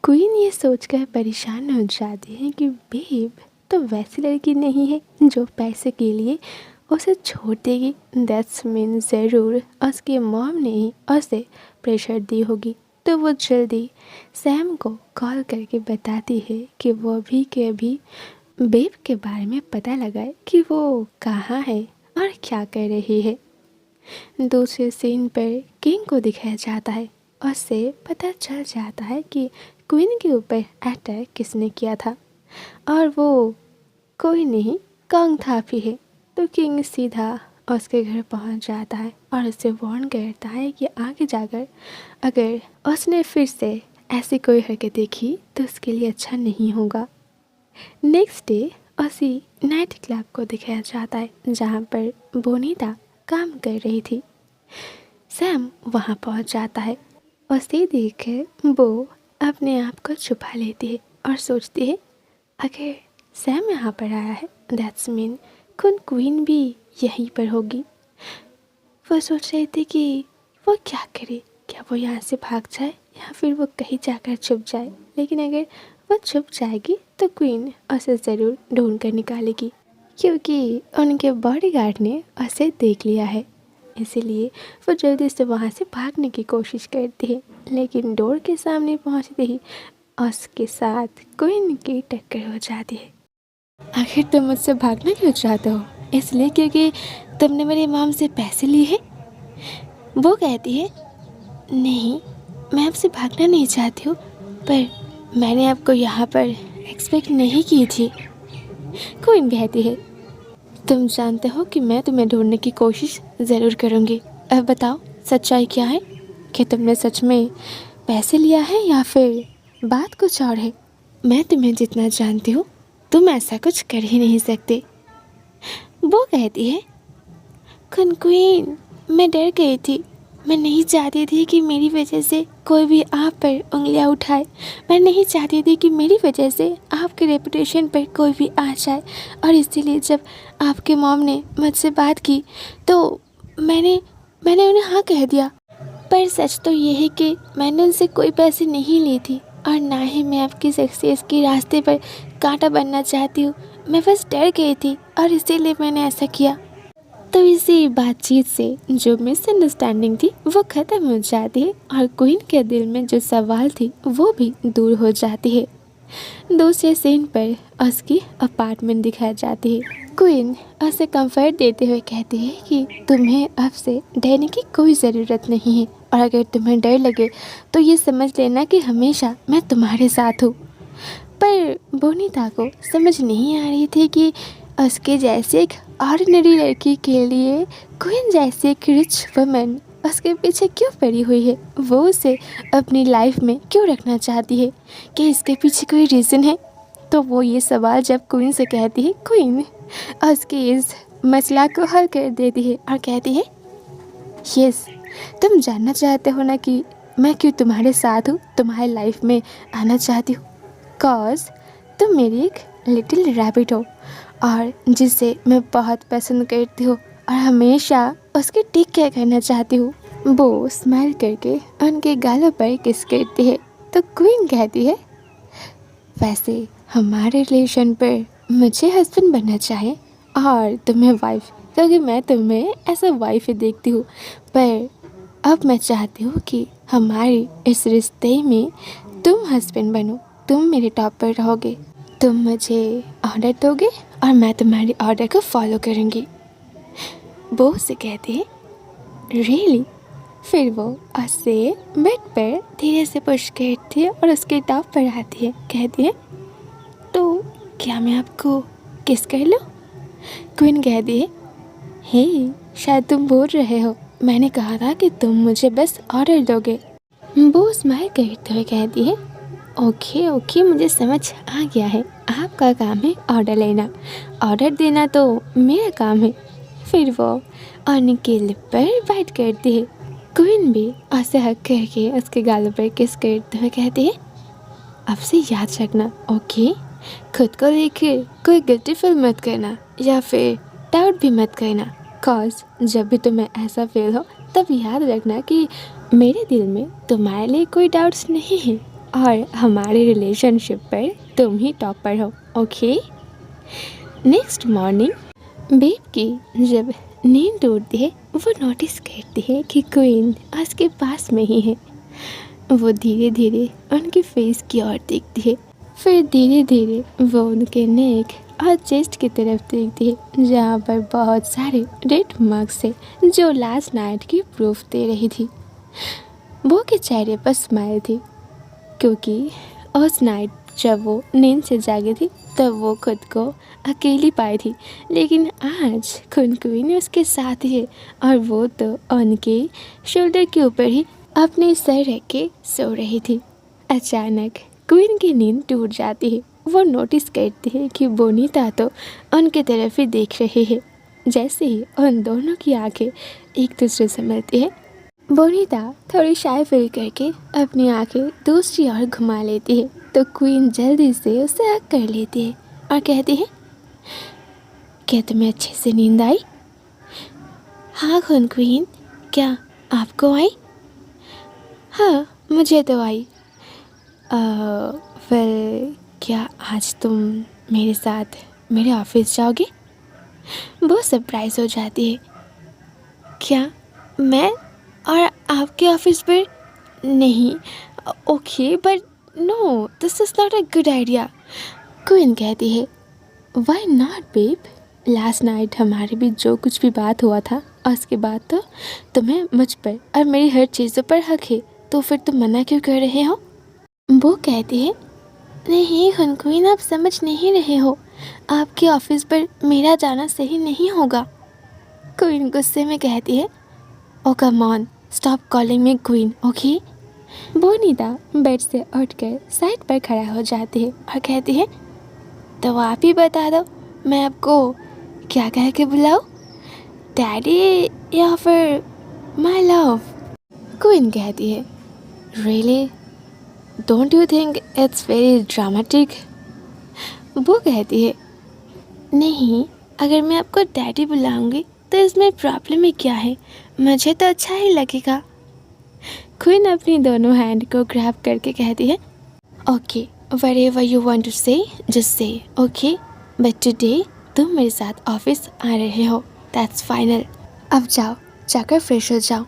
Queen ये सोचकर परेशान हो जाती है कि बेब तो वैसी लड़की नहीं है जो पैसे के लिए उसे छोड़ देगी। दैट्स मीन ज़रूर उसकी मॉम ने ही उसे प्रेशर दी होगी। तो वो जल्दी सैम को कॉल करके बताती है कि वो अभी के अभी बेब के बारे में पता लगाए कि वो कहाँ है और क्या कर रही है। दूसरे सीन पर किंग को दिखाया जाता है। उससे पता चल जाता है कि क्वीन के ऊपर अटैक किसने किया था और वो कोई नहीं कांगथापी है। तो किंग सीधा उसके घर पहुंच जाता है और उसे वार्न करता है कि आगे जाकर अगर उसने फिर से ऐसी कोई हरकत देखी तो उसके लिए अच्छा नहीं होगा। नेक्स्ट डे उसी नाइट क्लब को दिखाया जाता है जहाँ पर बोनीता काम कर रही थी। सैम वहाँ पहुँच जाता है। उसे देखकर वो अपने आप को छुपा लेती है और सोचती है अगर सैम यहाँ पर आया है दैट्स मीन क्वीन भी यहीं पर होगी। वो सोच रही थी कि वो क्या करे, क्या वो यहाँ से भाग जाए या फिर वो कहीं जाकर छुप जाए। लेकिन अगर वो छुप जाएगी तो क्वीन उसे ज़रूर ढूंढ कर निकालेगी क्योंकि उनके बॉडीगार्ड ने उसे देख लिया है। इसीलिए वो जल्दी से वहाँ से भागने की कोशिश करती है, लेकिन डोर के सामने पहुँचते ही उसके साथ क्वीन की टक्कर हो जाती है। आखिर तुम मुझसे भागना क्यों चाहते हो? इसलिए क्योंकि तुमने मेरे मॉम से पैसे लिए हैं? वो कहती है नहीं, मैं आपसे भागना नहीं चाहती हूँ, पर मैंने आपको यहाँ पर एक्सपेक्ट नहीं की थी। क्वीन कहती है तुम जानते हो कि मैं तुम्हें ढूंढने की कोशिश ज़रूर करूँगी। अब बताओ सच्चाई क्या है? कि तुमने सच में पैसे लिया है या फिर बात कुछ और है? मैं तुम्हें जितना जानती हूँ तुम ऐसा कुछ कर ही नहीं सकते। वो कहती है क्वीन मैं डर गई थी, मैं नहीं चाहती थी कि मेरी वजह से कोई भी आप पर उंगलियां उठाए। मैं नहीं चाहती थी कि मेरी वजह से आपके रेपुटेशन पर कोई भी आ जाए। और इसीलिए जब आपके मॉम ने मुझसे बात की तो मैंने उन्हें हाँ कह दिया। पर सच तो ये है कि मैंने उनसे कोई पैसे नहीं लिए थी और ना ही मैं आपकी सक्सेस के रास्ते पर कांटा बनना चाहती हूँ। मैं बस डर गई थी और इसीलिए मैंने ऐसा किया। तो इसी बातचीत से जो मिसअंडरस्टैंडिंग थी वो ख़त्म हो जाती है और क्वीन के दिल में जो सवाल थी वो भी दूर हो जाती है। दूसरे सीन पर उसकी अपार्टमेंट दिखाई जाती है। क्वीन उसे कंफर्ट देते हुए कहती है कि तुम्हें अब से डरने की कोई ज़रूरत नहीं है और अगर तुम्हें डर लगे तो ये समझ लेना कि हमेशा मैं तुम्हारे साथ हूँ। पर बोनीता को समझ नहीं आ रही थी कि उसके जैसे एक ऑर्डिनरी लड़की के लिए क्वीन जैसी एक रिच वुमन उसके पीछे क्यों पड़ी हुई है। वो उसे अपनी लाइफ में क्यों रखना चाहती है? कि इसके पीछे कोई रीज़न है? तो वो ये सवाल जब क्वीन से कहती है, क्वीन उसके इस मसला को हल कर देती है और कहती है यस, तुम जानना चाहते हो ना कि मैं क्यों तुम्हारे साथ हूँ, तुम्हारे लाइफ में आना चाहती हूँ। कॉज तुम मेरी एक लिटिल रैबिट हो और जिसे मैं बहुत पसंद करती हूँ और हमेशा उसकी टेक केयर करना चाहती हूँ। वो स्माइल करके उनके गालों पर किस करती है। तो क्वीन कहती है वैसे हमारे रिलेशन पर मुझे हस्बैंड बनना चाहिए और तुम्हें वाइफ, क्योंकि मैं तुम्हें ऐसा वाइफ ही देखती हूँ। पर अब मैं चाहती हूँ कि हमारे इस रिश्ते में तुम हस्बैंड बनो, तुम मेरे टॉप पर रहोगे, तुम मुझे ऑर्डर दोगे और मैं तुम्हारी ऑर्डर को फॉलो करूँगी। वो उसे कहती है रियली? फिर वो उससे बेड पर धीरे से पुश करती है और उसके टॉप पर आती है। कहती है तो क्या मैं आपको किस कर लूँ? क्वीन कहती है हे, शायद तुम बोल रहे हो, मैंने कहा था कि तुम मुझे बस ऑर्डर दोगे। वो स्माइल करते हुए कहती है ओके ओके, मुझे समझ आ गया है, आपका काम है ऑर्डर लेना, ऑर्डर देना तो मेरा काम है। फिर वो उनके लिप पर बाइट करती है। क्वीन भी उसे हक करके उसके गालों पर किस करते हुए कहती है अब से याद रखना ओके, खुद को लेकर कोई गिल्टी फील मत करना या फिर डाउट भी मत करना। कॉज जब भी तुम्हें ऐसा फील हो तब याद रखना कि मेरे दिल में तुम्हारे लिए कोई डाउट्स नहीं है। और हमारे रिलेशनशिप पर तुम ही टॉपर हो, ओके। नेक्स्ट मॉर्निंग बेब की जब नींद टूटती है वो नोटिस करती है कि क्वीन उसके पास में ही है। वो धीरे धीरे उनके फेस की ओर देखती है, फिर धीरे धीरे वो उनके नेक और चेस्ट की तरफ देखती है जहाँ पर बहुत सारे रेड मार्क्स थे जो लास्ट नाइट की प्रूफ दे रही थी। वो के चेहरे पर स्माइल थी क्योंकि उस नाइट जब वो नींद से जागी थी तब वो खुद को अकेली पाई थी, लेकिन आज क्वीन उसके साथ ही है और वो तो उनके शोल्डर के ऊपर ही अपने सर रख के सो रही थी। अचानक क्वीन की नींद टूट जाती है। वो नोटिस करती है कि बोनीता तो उनकी तरफ ही देख रही है। जैसे ही उन दोनों की आंखें एक दूसरे से मिलती है, बोनीता थोड़ी शाय फील करके अपनी आंखें दूसरी ओर घुमा लेती है तो क्वीन जल्दी से उसे हग कर लेती है और कहती है, क्या तुम्हें अच्छे से नींद आई? हाँ क्वीन, क्या आपको आई? हाँ मुझे तो आई। फिर क्या आज तुम मेरे साथ मेरे ऑफिस जाओगे? वो सरप्राइज हो जाती है। क्या मैं और आपके ऑफिस पर? नहीं, okay but no, this is not a good idea. Queen कहती है, why not babe? Last night हमारे बीच जो कुछ भी बात हुआ था उसके बाद तो तुम्हें मुझ पर और मेरी हर चीज़ों पर हक है, तो फिर तुम मना क्यों कर रहे हो? वो कहती है, नहीं क्वीन, आप समझ नहीं रहे हो, आपके ऑफिस पर मेरा जाना सही नहीं होगा। क्वीन गुस्से में कहती है, oh come on, stop calling me queen, okay. Bonita bed से उठकर साइड पर खड़ा हो जाती है और कहती है, तो आप ही बता दो मैं आपको क्या कह के बुलाऊं, डैडी या फिर माय लव? क्वीन कहती है, really, don't you think it's very dramatic? वो कहती है, नहीं, अगर मैं आपको डैडी बुलाऊंगी तो इसमें प्रॉब्लम ही क्या है, मुझे तो अच्छा ही लगेगा। क्वीन अपनी दोनों हैंड को ग्रैब करके कहती है, okay, whatever you want to say just say, okay, but today तुम मेरे साथ ऑफिस आ रहे हो, दैट्स फाइनल। अब जाओ, जाकर फ्रेश हो जाओ